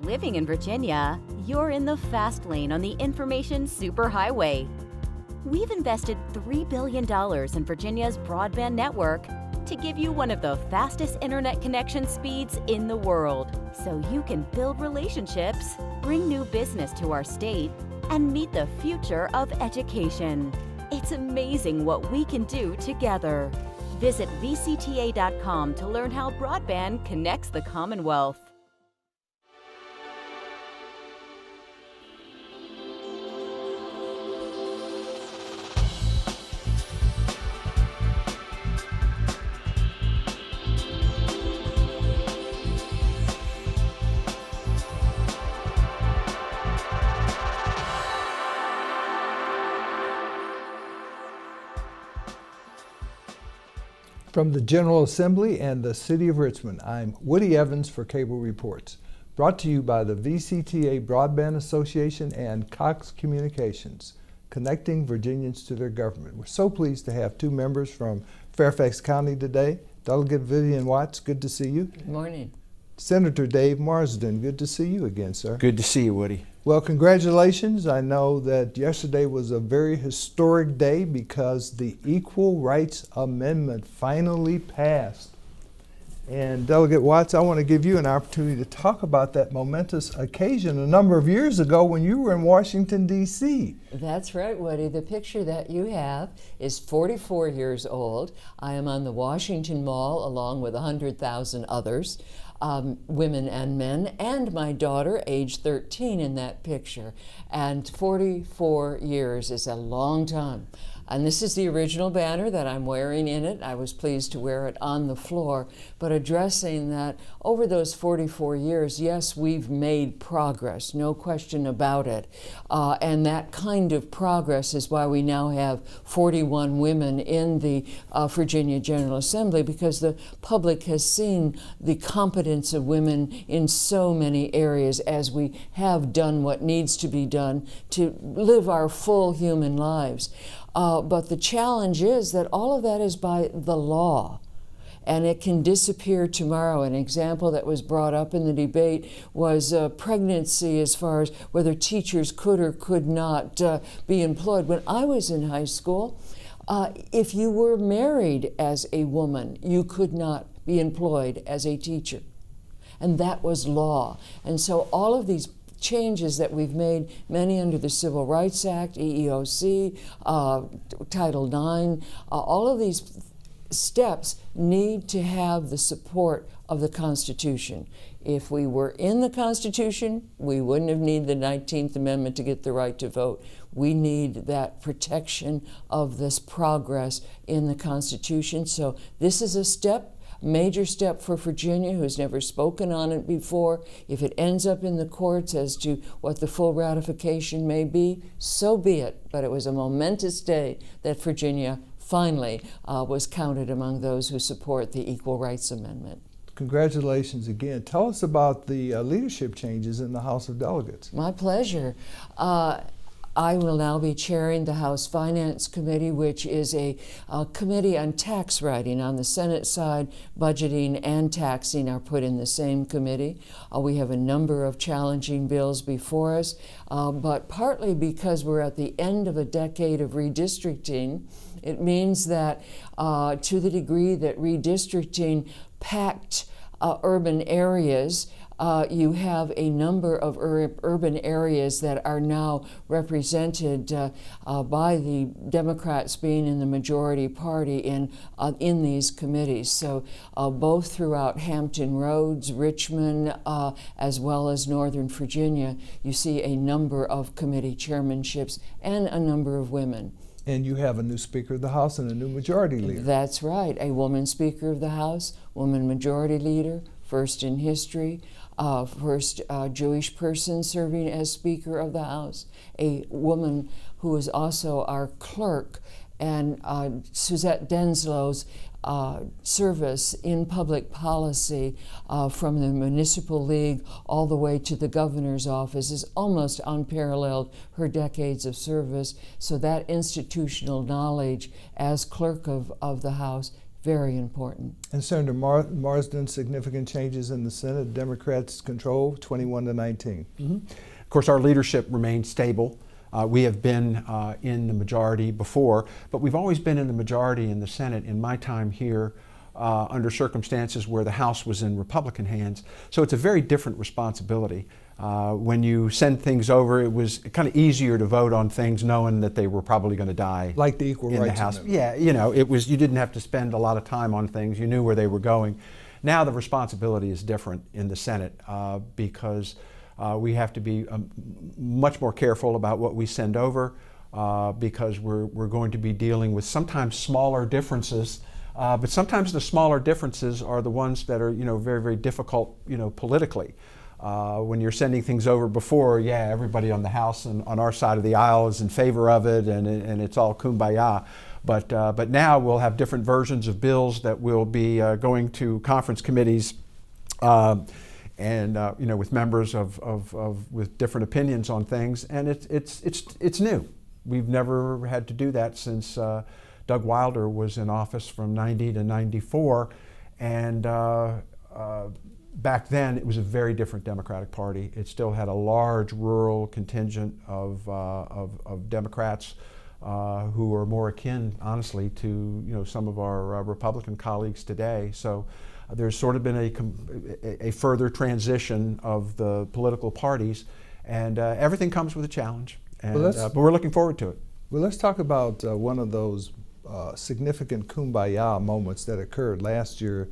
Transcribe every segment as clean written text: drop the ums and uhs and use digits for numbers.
Living in Virginia, you're in the fast lane on the information superhighway. We've invested $3 billion in Virginia's broadband network to give you one of the fastest internet connection speeds in the world, so you can build relationships, bring new business to our state, and meet the future of education. It's amazing what we can do together. Visit VCTA.com to learn how broadband connects the Commonwealth. From the General Assembly and the City of Richmond, I'm Woody Evans for Cable Reports, brought to you by the VCTA Broadband Association and Cox Communications, connecting Virginians to their government. We're so pleased to have two members from Fairfax County today. Delegate Vivian Watts, good to see you. Good morning. Senator Dave Marsden, good to see you again, sir. Good to see you, Woody. Well, congratulations. I know that yesterday was a very historic day because the Equal Rights Amendment finally passed. And Delegate Watts, I want to give you an opportunity to talk about that momentous occasion a number of years ago when you were in Washington, D.C. That's right, Woody. The picture that you have is 44 years old. I am on the Washington Mall along with 100,000 others. Women and men, and my daughter, age 13, in that picture. And 44 years is a long time. And this is the original banner that I'm wearing in it. I was pleased to wear it on the floor, but addressing that over those 44 years, yes, we've made progress, no question about it. And that kind of progress is why we now have 41 women in the Virginia General Assembly, because the public has seen the competence of women in so many areas as we have done what needs to be done to live our full human lives. But the challenge is that all of that is by the law, and it can disappear tomorrow. An example that was brought up in the debate was pregnancy, as far as whether teachers could or could not be employed. When I was in high school, if you were married as a woman, you could not be employed as a teacher. And that was law. And so all of these changes that we've made, many under the Civil Rights Act, EEOC, Title IX, all of these steps need to have the support of the Constitution. If we were in the Constitution, we wouldn't have needed the 19th Amendment to get the right to vote. We need that protection of this progress in the Constitution. So this is a step, major step for Virginia, who's never spoken on it before. If it ends up in the courts as to what the full ratification may be, so be it. But it was a momentous day that Virginia finally was counted among those who support the Equal Rights Amendment. Congratulations again. Tell us about the leadership changes in the House of Delegates. My pleasure. I will now be chairing the House Finance Committee, which is a committee on tax writing. On the Senate side, budgeting and taxing are put in the same committee. We have a number of challenging bills before us, but partly because we're at the end of a decade of redistricting, it means that to the degree that redistricting packed urban areas, you have a number of urban areas that are now represented by the Democrats being in the majority party in these committees. So both throughout Hampton Roads, Richmond, as well as Northern Virginia, you see a number of committee chairmanships and a number of women. And you have a new Speaker of the House and a new Majority Leader. That's right, a woman Speaker of the House, woman Majority Leader, first in history. First Jewish person serving as Speaker of the House, a woman who is also our clerk, and Suzette Denslow's service in public policy from the Municipal League all the way to the governor's office is almost unparalleled, her decades of service. So that institutional knowledge as clerk of the House, very important. And Senator Marsden, significant changes in the Senate. Democrats control 21-19. Of course, our leadership remains stable. We have been in the majority before, but we've always been in the majority in the Senate in my time here under circumstances where the House was in Republican hands. So it's a very different responsibility. When you send things over, it was kind of easier to vote on things knowing that they were probably going to die. Like the Equal in Rights the House. Amendment. Yeah, you know, it was, you didn't have to spend a lot of time on things. You knew where they were going. Now the responsibility is different in the Senate because we have to be much more careful about what we send over because we're going to be dealing with sometimes smaller differences, but sometimes the smaller differences are the ones that are, you know, very, very difficult, you know, politically. When you're sending things over before, yeah, everybody on the House and on our side of the aisle is in favor of it, and it's all kumbaya. But now we'll have different versions of bills that will be going to conference committees, and you know, with members with different opinions on things, and it's new. We've never had to do that since Doug Wilder was in office from '90 to '94, and back then it was a very different Democratic Party. It still had a large rural contingent of Democrats who are more akin, honestly, to, you know, some of our Republican colleagues today. So there's sort of been a further transition of the political parties, and everything comes with a challenge. And, but we're looking forward to it. Well, let's talk about one of those significant kumbaya moments that occurred last year.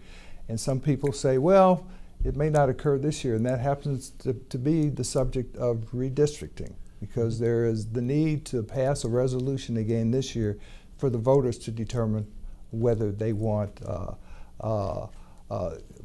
And some people say, well, it may not occur this year, and that happens to be the subject of redistricting, because there is the need to pass a resolution again this year for the voters to determine whether they want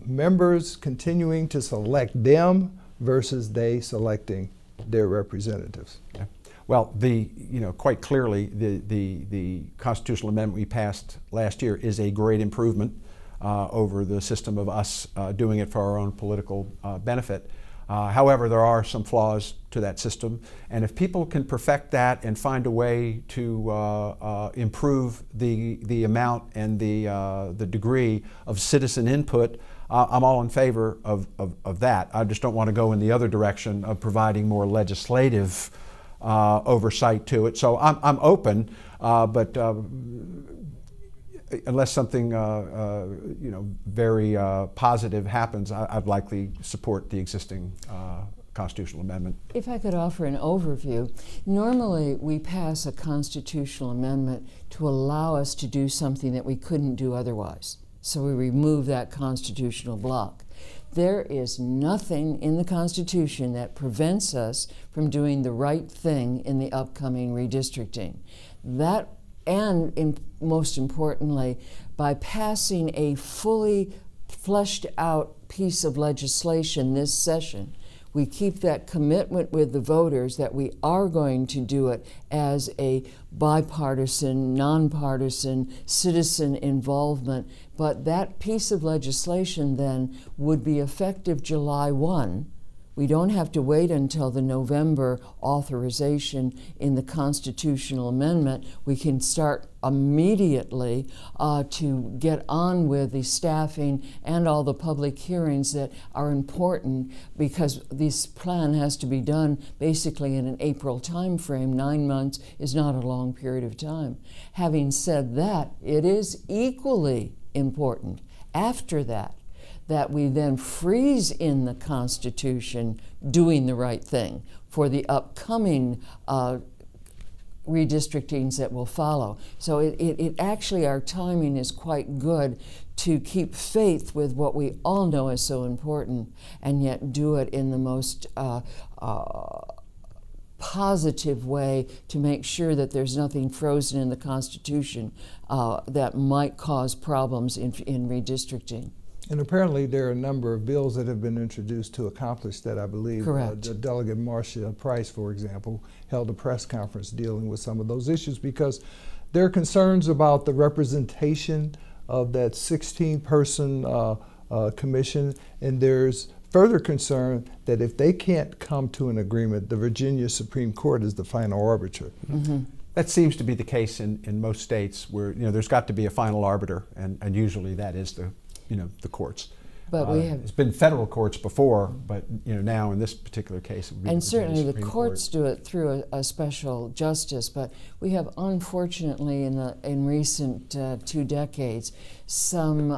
members continuing to select them versus they selecting their representatives. Yeah. Well, you know, quite clearly, the constitutional amendment we passed last year is a great improvement over the system of us doing it for our own political benefit. However, there are some flaws to that system, and if people can perfect that and find a way to improve the amount and the degree of citizen input, I'm all in favor of that. I just don't want to go in the other direction of providing more legislative oversight to it. So I'm open, but unless something you know, very positive happens, I'd likely support the existing constitutional amendment. If I could offer an overview, normally we pass a constitutional amendment to allow us to do something that we couldn't do otherwise. So we remove that constitutional block. There is nothing in the Constitution that prevents us from doing the right thing in the upcoming redistricting. That, and most importantly, by passing a fully fleshed out piece of legislation this session, we keep that commitment with the voters that we are going to do it as a bipartisan, nonpartisan citizen involvement. But that piece of legislation then would be effective July 1. We don't have to wait until the November authorization in the constitutional amendment. We can start immediately to get on with the staffing and all the public hearings that are important, because this plan has to be done basically in an April time frame. 9 months is not a long period of time. Having said that, it is equally important after that we then freeze in the Constitution doing the right thing for the upcoming redistrictings that will follow. So it actually, our timing is quite good to keep faith with what we all know is so important, and yet do it in the most positive way to make sure that there's nothing frozen in the Constitution that might cause problems in redistricting. And apparently there are a number of bills that have been introduced to accomplish that, I believe. Correct. Delegate Marcia Price, for example, held a press conference dealing with some of those issues, because there are concerns about the representation of that 16-person commission, and there's further concern that if they can't come to an agreement, the Virginia Supreme Court is the final arbiter. Mm-hmm. That seems to be the case in most states where, there's got to be a final arbiter, and usually that is the courts. But we have, it's been federal courts before, but now in this particular case, it would be and the certainly the Supreme courts Court. do it through a special justice. But we have, unfortunately, in recent 2 decades, some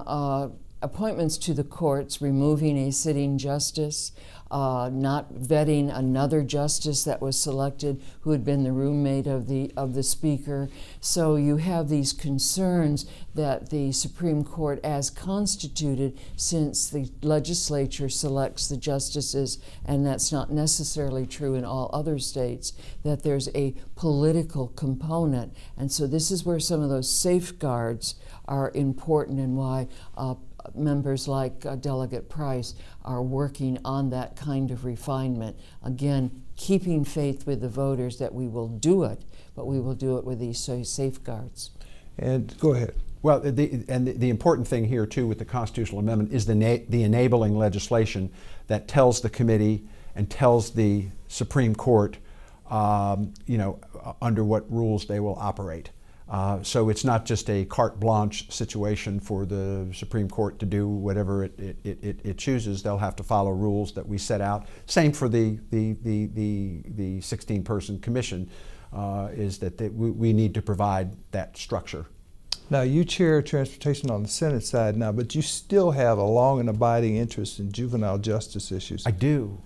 appointments to the courts removing a sitting justice, not vetting another justice that was selected who had been the roommate of the speaker. So you have these concerns that the Supreme Court, as constituted, since the legislature selects the justices, and that's not necessarily true in all other states, that there's a political component. And so this is where some of those safeguards are important, and why members like Delegate Price are working on that kind of refinement. Again, keeping faith with the voters that we will do it, but we will do it with these safeguards. And go ahead. Well, the important thing here too with the constitutional amendment is the enabling legislation that tells the committee and tells the Supreme Court, under what rules they will operate. So it's not just a carte blanche situation for the Supreme Court to do whatever it chooses. They'll have to follow rules that we set out. Same for the 16-person commission, is that we need to provide that structure. Now, you chair transportation on the Senate side now, but you still have a long and abiding interest in juvenile justice issues. I do.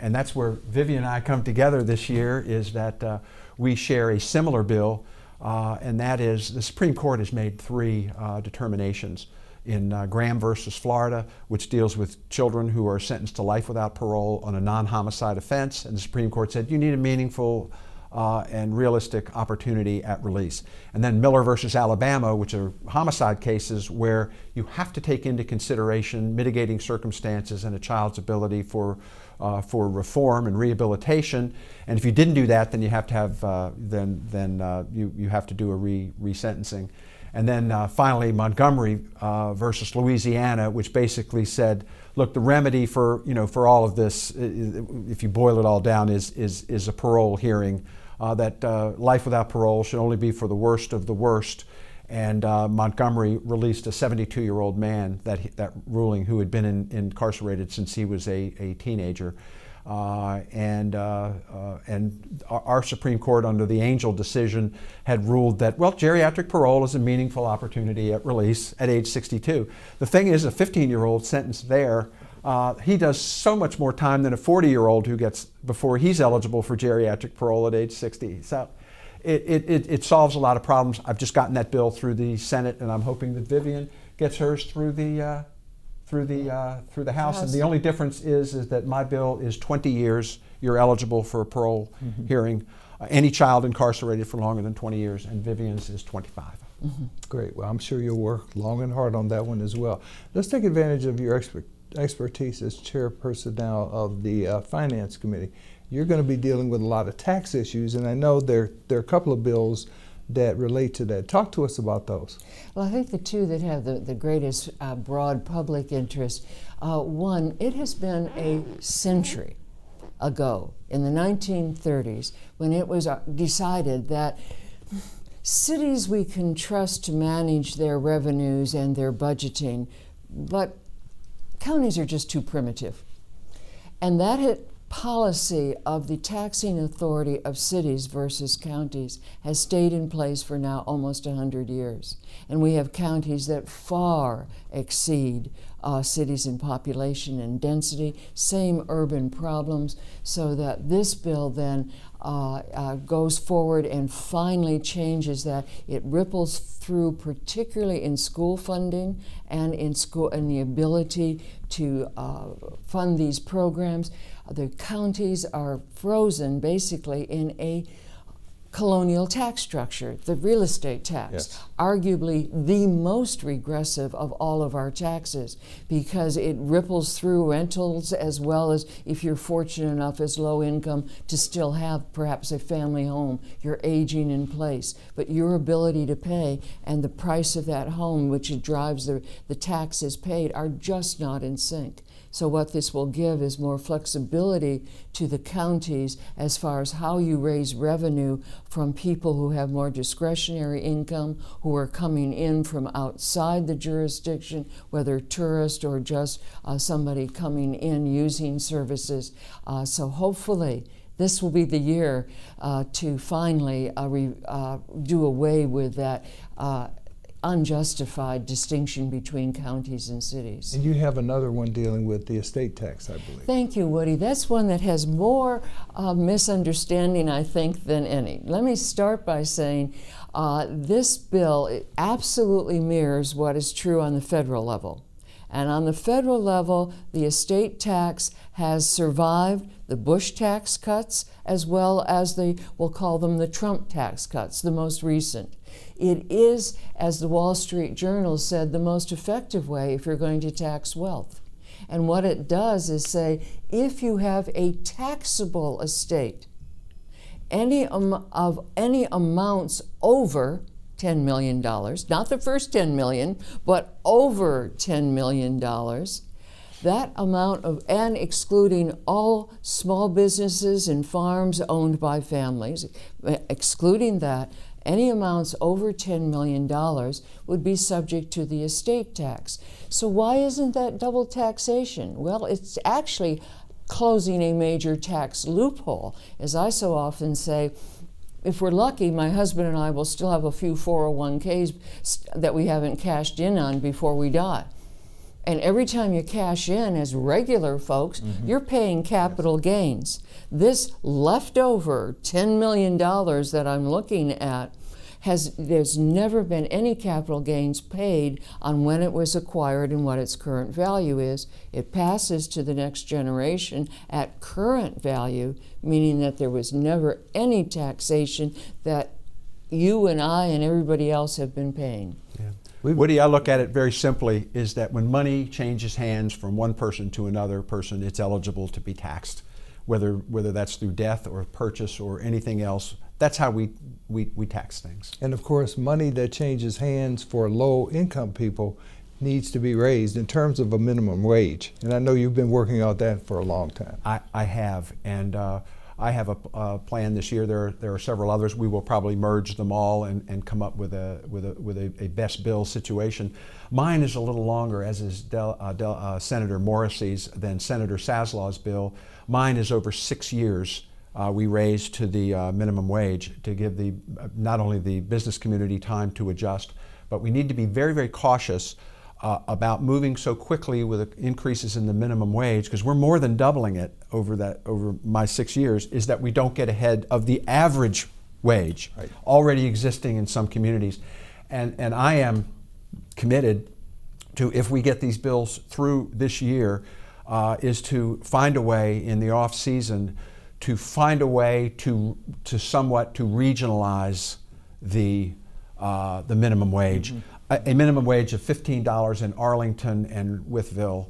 And that's where Vivian and I come together this year, is that we share a similar bill. And that is, the Supreme Court has made 3 determinations in Graham versus Florida, which deals with children who are sentenced to life without parole on a non-homicide offense. And the Supreme Court said you need a meaningful and realistic opportunity at release. And then Miller versus Alabama, which are homicide cases where you have to take into consideration mitigating circumstances and a child's ability for reform and rehabilitation. And if you didn't do that, then you have to have you have to do a resentencing. And then finally, Montgomery versus Louisiana, which basically said, look, the remedy for all of this, if you boil it all down, is a parole hearing. That life without parole should only be for the worst of the worst. And Montgomery released a 72-year-old man, that ruling, who had been incarcerated since he was a teenager. And our Supreme Court, under the Angel decision, had ruled that, well, geriatric parole is a meaningful opportunity at release at age 62. The thing is, a 15-year-old sentenced there, he does so much more time than a 40-year-old who gets, before he's eligible for geriatric parole at age 60. So it solves a lot of problems. I've just gotten that bill through the Senate, and I'm hoping that Vivian gets hers through the House. And the only difference is that my bill is 20 years. You're eligible for a parole hearing. Any child incarcerated for longer than 20 years, and Vivian's is 25. Great. Well, I'm sure you'll work long and hard on that one as well. Let's take advantage of your expertise as chairperson now of the Finance Committee. You're going to be dealing with a lot of tax issues, and I know there are a couple of bills that relate to that. Talk to us about those. Well, I think the 2 that have the greatest broad public interest, one, it has been a century ago, in the 1930s, when it was decided that cities we can trust to manage their revenues and their budgeting, but counties are just too primitive. And that policy of the taxing authority of cities versus counties has stayed in place for now almost 100 years. And we have counties that far exceed cities in population and density, same urban problems, so that this bill then goes forward and finally changes that. It ripples through, particularly in school funding and in the ability to fund these programs. The counties are frozen basically in a colonial tax structure, the real estate tax, yes. Arguably the most regressive of all of our taxes, because it ripples through rentals as well as, if you're fortunate enough as low income to still have perhaps a family home, you're aging in place. But your ability to pay and the price of that home, which drives the taxes paid, are just not in sync. So what this will give is more flexibility to the counties as far as how you raise revenue from people who have more discretionary income, who are coming in from outside the jurisdiction, whether tourist or just somebody coming in using services. So hopefully this will be the year to finally do away with that unjustified distinction between counties and cities. And you have another one dealing with the estate tax, I believe. Thank you, Woody. That's one that has more misunderstanding, I think, than any. Let me start by saying this bill absolutely mirrors what is true on the federal level. And on the federal level, the estate tax has survived the Bush tax cuts as well as we'll call them the Trump tax cuts, the most recent. It is, as the Wall Street Journal said, the most effective way if you're going to tax wealth. And what it does is say, if you have a taxable estate, any amounts over $10 million, not the first $10 million, but over $10 million, that amount and excluding all small businesses and farms owned by families, excluding that, any amounts over $10 million would be subject to the estate tax. So why isn't that double taxation? Well, it's actually closing a major tax loophole. As I so often say, if we're lucky, my husband and I will still have a few 401ks that we haven't cashed in on before we die. And every time you cash in as regular folks, you're paying capital gains. This leftover $10 million that I'm looking at, there's never been any capital gains paid on when it was acquired and what its current value is. It passes to the next generation at current value, meaning that there was never any taxation that you and I and everybody else have been paying. Yeah. Woody, I look at it very simply, is that when money changes hands from one person to another person, it's eligible to be taxed, whether that's through death or purchase or anything else. That's how we tax things. And of course, money that changes hands for low-income people needs to be raised in terms of a minimum wage. And I know you've been working on that for a long time. I have, and I have a plan this year. There are several others. We will probably merge them all and come up with a best bill situation. Mine is a little longer, as is Senator Morrissey's, than Senator Saslaw's bill. Mine is over 6 years. We raised to the minimum wage to give not only the business community time to adjust, but we need to be very, very cautious about moving so quickly with increases in the minimum wage, because we're more than doubling it over my 6 years, is that we don't get ahead of the average wage already existing in some communities. And I am committed to, if we get these bills through this year, is to find a way in the off season to find a way to somewhat to regionalize the minimum wage. A minimum wage of $15 in Arlington and Wytheville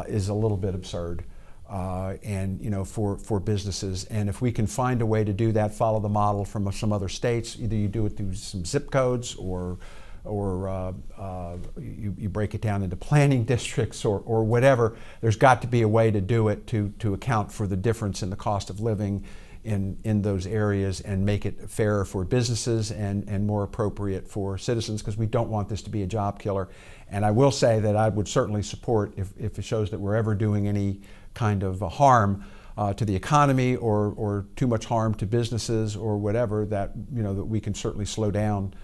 is a little bit absurd, and for businesses. And if we can find a way to do that, follow the model from some other states, either you do it through some zip codes or you break it down into planning districts or whatever. There's got to be a way to do it to account for the difference in the cost of living in those areas and make it fairer for businesses and more appropriate for citizens, because we don't want this to be a job killer. And I will say that I would certainly support, if it shows that we're ever doing any kind of harm to the economy or too much harm to businesses or whatever, that that we can certainly slow down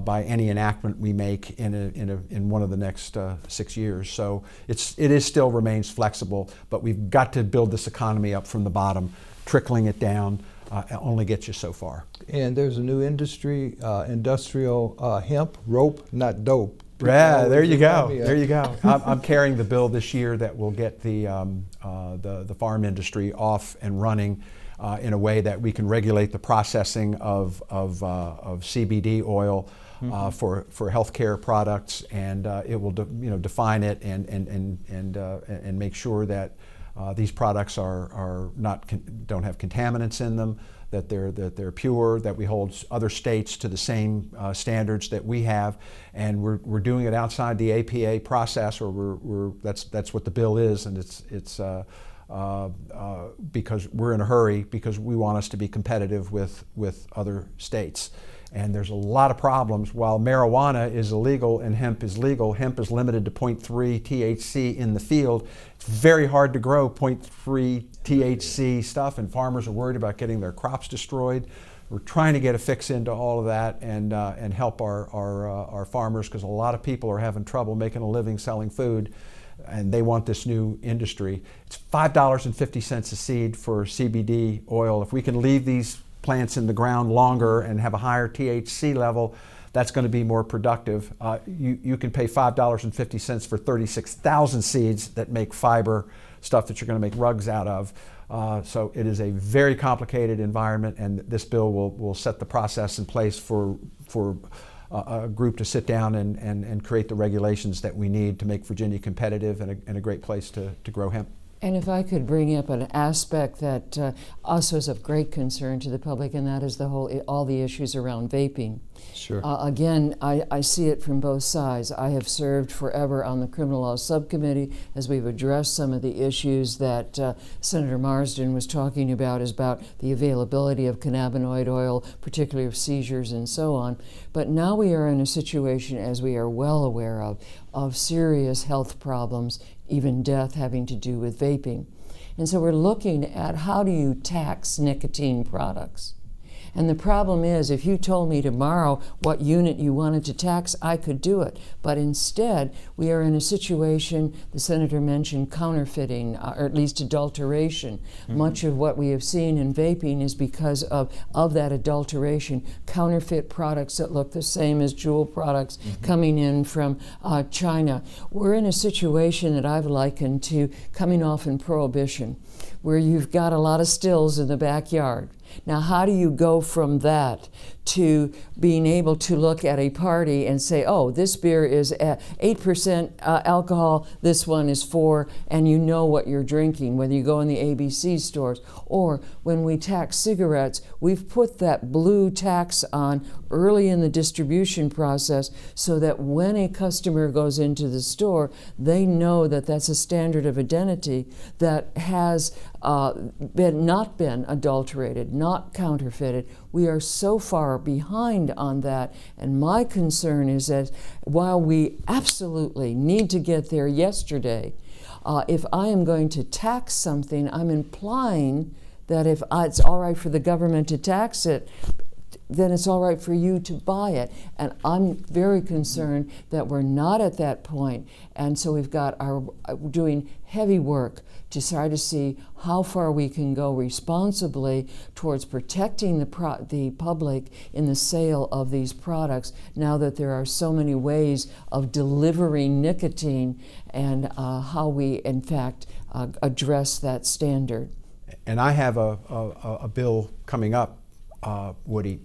by any enactment we make in one of the next 6 years. So it still remains flexible, but we've got to build this economy up from the bottom. Trickling it down only gets you so far. And there's a new industry, industrial hemp, rope, not dope. Yeah, there you go. There you go. I'm carrying the bill this year that will get the farm industry off and running in a way that we can regulate the processing of CBD oil for healthcare products, and it will define it and make sure that these products are don't have contaminants in them, that they're pure, that we hold other states to the same standards that we have, and we're doing it outside the APA process, or that's what the bill is, and it's because we're in a hurry because we want us to be competitive with other states. And there's a lot of problems. While marijuana is illegal and hemp is legal, hemp is limited to 0.3 THC in the field. It's very hard to grow 0.3 THC stuff, and farmers are worried about getting their crops destroyed. We're trying to get a fix into all of that and help our farmers, because a lot of people are having trouble making a living selling food, and they want this new industry. It's $5.50 a seed for CBD oil. If we can leave these plants in the ground longer and have a higher THC level, that's going to be more productive. You can pay $5.50 for 36,000 seeds that make fiber, stuff that you're going to make rugs out of. So it is a very complicated environment, and this bill will set the process in place for a group to sit down and create the regulations that we need to make Virginia competitive and a great place to grow hemp. And if I could bring up an aspect that also is of great concern to the public, and that is all the issues around vaping. Sure. Again, I see it from both sides. I have served forever on the Criminal Law Subcommittee as we've addressed some of the issues that Senator Marsden was talking about, is about the availability of cannabinoid oil, particularly of seizures and so on. But now we are in a situation, as we are well aware of serious health problems, even death having to do with vaping. And so we're looking at how do you tax nicotine products. And the problem is, if you told me tomorrow what unit you wanted to tax, I could do it. But instead, we are in a situation, the Senator mentioned counterfeiting, or at least adulteration. Mm-hmm. Much of what we have seen in vaping is because of that adulteration. Counterfeit products that look the same as Juul products coming in from China. We're in a situation that I've likened to coming off in Prohibition, where you've got a lot of stills in the backyard. Now, how do you go from that to being able to look at a party and say, oh, this beer is at 8% alcohol, this one is 4%, and you know what you're drinking, whether you go in the ABC stores. Or when we tax cigarettes, we've put that blue tax on early in the distribution process so that when a customer goes into the store, they know that that's a standard of identity that has not been adulterated, not counterfeited. We are so far behind on that, and my concern is that while we absolutely need to get there yesterday, if I am going to tax something, I'm implying that if it's all right for the government to tax it, then it's all right for you to buy it. And I'm very concerned that we're not at that point. And so we've got doing heavy work to try to see how far we can go responsibly towards protecting the public in the sale of these products, now that there are so many ways of delivering nicotine, and how we, in fact, address that standard. And I have a bill coming up, Woody,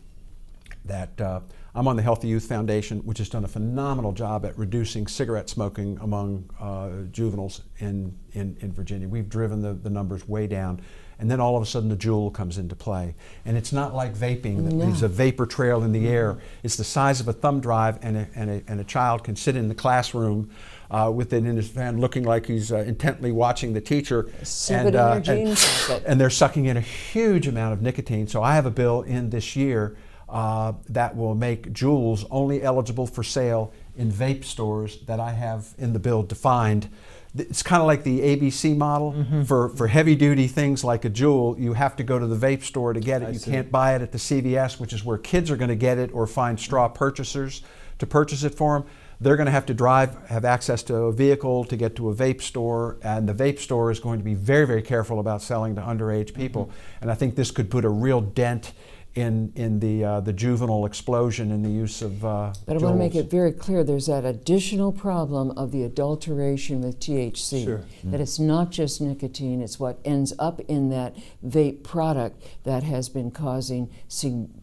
that I'm on the Healthy Youth Foundation, which has done a phenomenal job at reducing cigarette smoking among juveniles in Virginia. We've driven the numbers way down. And then all of a sudden the Juul comes into play. And it's not like vaping that leaves a vapor trail in the air. It's the size of a thumb drive, and a child can sit in the classroom with it in his hand, looking like he's intently watching the teacher. And they're sucking in a huge amount of nicotine. So I have a bill in this year that will make Juuls only eligible for sale in vape stores that I have in the bill defined. It's kind of like the ABC model. For heavy-duty things like a Juul, you have to go to the vape store to get it. You can't buy it at the CVS, which is where kids are going to get it, or find straw purchasers to purchase it for them. They're going to have to have access to a vehicle to get to a vape store, and the vape store is going to be very, very careful about selling to underage people. And I think this could put a real dent in the juvenile explosion in the use of But I want to make it very clear, there's that additional problem of the adulteration with THC. Sure. That it's not just nicotine, it's what ends up in that vape product that has been causing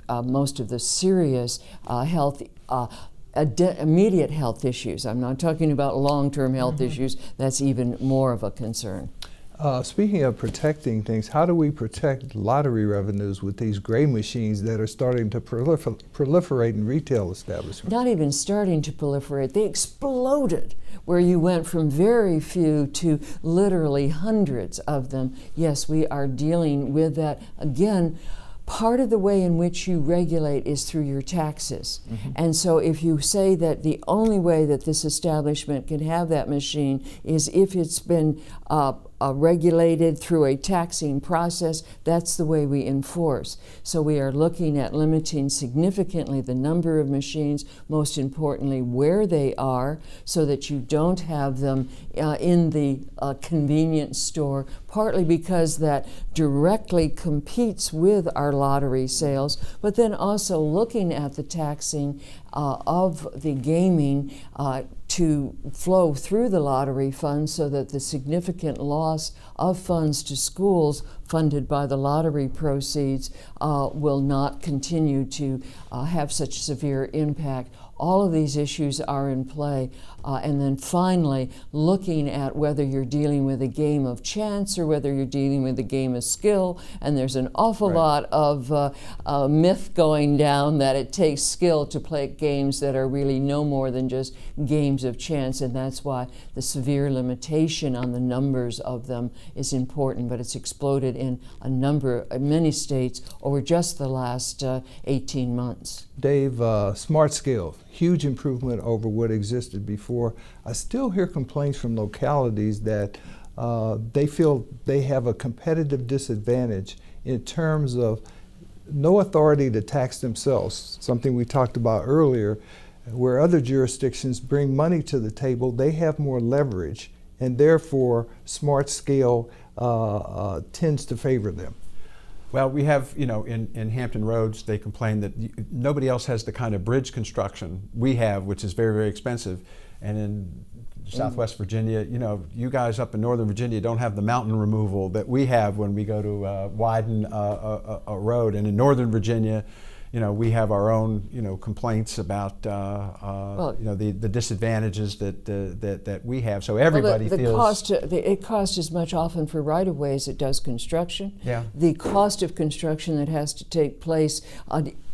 most of the serious health immediate health issues. I'm not talking about long-term health issues. That's even more of a concern. Speaking of protecting things, how do we protect lottery revenues with these gray machines that are starting to proliferate in retail establishments? Not even starting to proliferate. They exploded, where you went from very few to literally hundreds of them. Yes, we are dealing with that. Again, part of the way in which you regulate is through your taxes. And so if you say that the only way that this establishment can have that machine is if it's been regulated through a taxing process, that's the way we enforce. So we are looking at limiting significantly the number of machines, most importantly where they are, so that you don't have them in the convenience store, partly because that directly competes with our lottery sales, but then also looking at the taxing of the gaming to flow through the lottery funds so that the significant loss of funds to schools funded by the lottery proceeds will not continue to have such severe impact. All of these issues are in play. And then finally, looking at whether you're dealing with a game of chance or whether you're dealing with a game of skill. And there's an awful lot of myth going down that it takes skill to play games that are really no more than just games of chance. And that's why the severe limitation on the numbers of them is important. But it's exploded in many states over just the last 18 months. Dave, smart scale, huge improvement over what existed before. I still hear complaints from localities that they feel they have a competitive disadvantage in terms of no authority to tax themselves, something we talked about earlier. Where other jurisdictions bring money to the table, they have more leverage, and therefore smart scale tends to favor them. Well, we have, in Hampton Roads, they complain that nobody else has the kind of bridge construction we have, which is very, very expensive. And in Southwest Virginia, you guys up in Northern Virginia don't have the mountain removal that we have when we go to widen a road. And in Northern Virginia, we have our own, complaints about, the disadvantages that we have. So everybody feels it costs as much often for right-of-way as it does construction. Yeah. The cost of construction that has to take place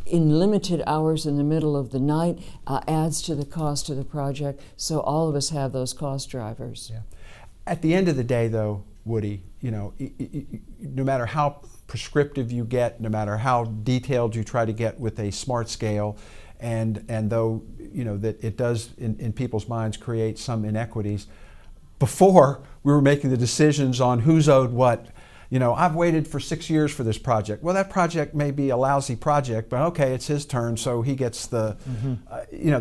in limited hours in the middle of the night adds to the cost of the project. So all of us have those cost drivers. Yeah. At the end of the day, though, Woody, no matter how prescriptive you get, no matter how detailed you try to get with a smart scale, and though that it does in people's minds create some inequities, before we were making the decisions on who's owed what. I've waited for 6 years for this project. Well, that project may be a lousy project, but okay, it's his turn, so he gets the,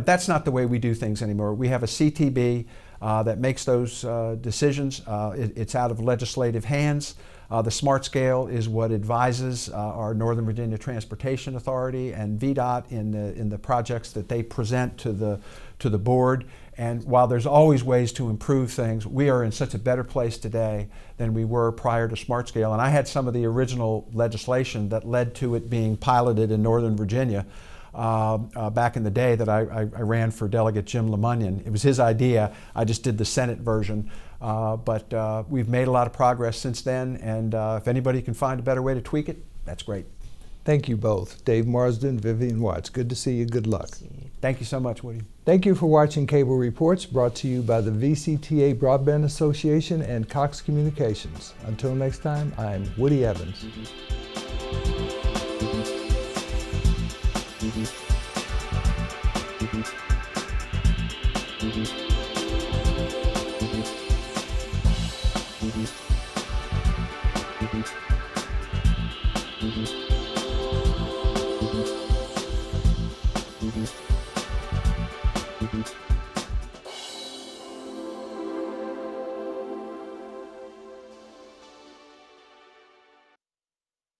that's not the way we do things anymore. We have a CTB that makes those decisions. It's out of legislative hands. The smart scale is what advises our Northern Virginia Transportation Authority and VDOT in the projects that they present to the board. And while there's always ways to improve things, we are in such a better place today than we were prior to smart scale. And I had some of the original legislation that led to it being piloted in Northern Virginia back in the day that I ran for Delegate Jim LeMunyon. It was his idea. I just did the Senate version. But we've made a lot of progress since then, and if anybody can find a better way to tweak it, that's great. Thank you both, Dave Marsden, Vivian Watts. Good to see you. Good luck. Thank you so much, Woody. Thank you for watching Cable Reports, brought to you by the VCTA Broadband Association and Cox Communications. Until next time, I'm Woody Evans. Mm-hmm.